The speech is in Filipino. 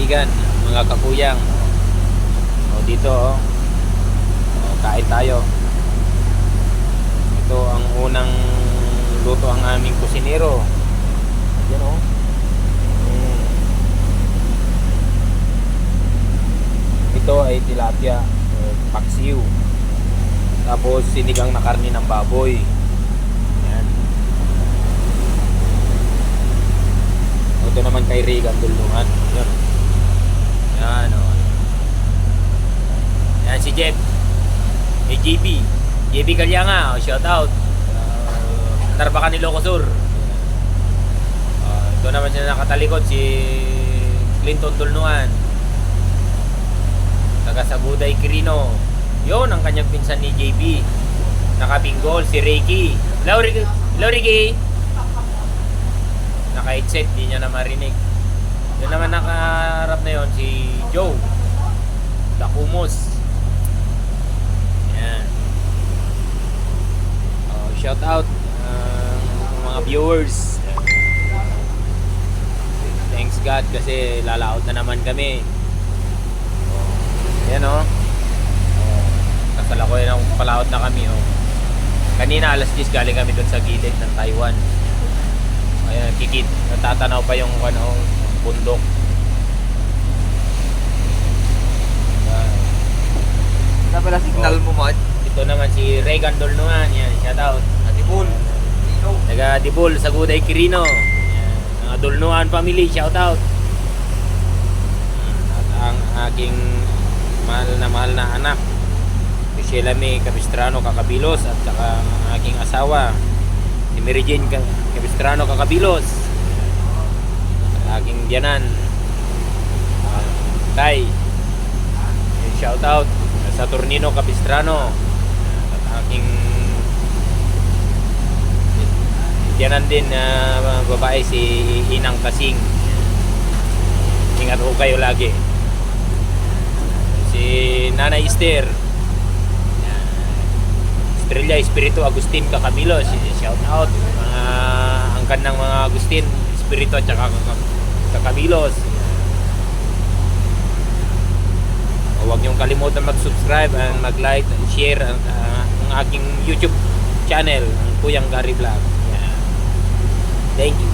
kaibigan, mga kakuyang. O dito, kain tayo. Ito ang unang luto ang aming kusinero. Yan o. Ito ay tilapia, paksiw. Tapos sinigang na karne ng baboy. Yan. Ito naman kay Regan Dulungan. Yan. Yan o. Yan si Jeff. May JB Kalyanga, shout out. Tarbakan ni Locosur. Ito naman siya nakatalikod, si Clinton Dulungan. Taga Saguday Quirino. Yon ang kanyang pinsan ni JB. Nakabinggol si Ricky. Hello Ricky. Naka-headset, di niya na marinig. Yun naman nakaharap na yon si Joe Dakumos. Yan. Shout out mga viewers. Thanks God kasi lalaot na naman kami. Yan o. Kasalakoy na palaot na kami o. Kanina alas 10 galing kami doon sa gilid ng Taiwan. Ayan, natatanaw pa yung bundok. Ano pala signal mo, Mod? Ito naman si Regan Dolnuan. Yan, shout out. Atibul. Taga Dibul, Saguday Quirino. Yan, mga Dolnuan family, shout out. At ang aking mahal na anak, si Sheila May Capistrano Cacabilos, at saka ang aking asawa, si Mary Jane Capistrano Cacabilos. At aking biyanan, Tay. Shout out sa Tornino Capistrano. At aking biyanan din na babae, si Inang Kasing. Ingat ho kayo lagi. Si Nanay Esther, Estrella Espiritu Agustin Cacabilos, shout out mga angkan ng mga Agustin Espiritu at saka Cacabilos. Huwag niyong kalimutan mag-subscribe and mag-like and share ang aking YouTube channel, ang Kuyang Gary Vlog. Thank you.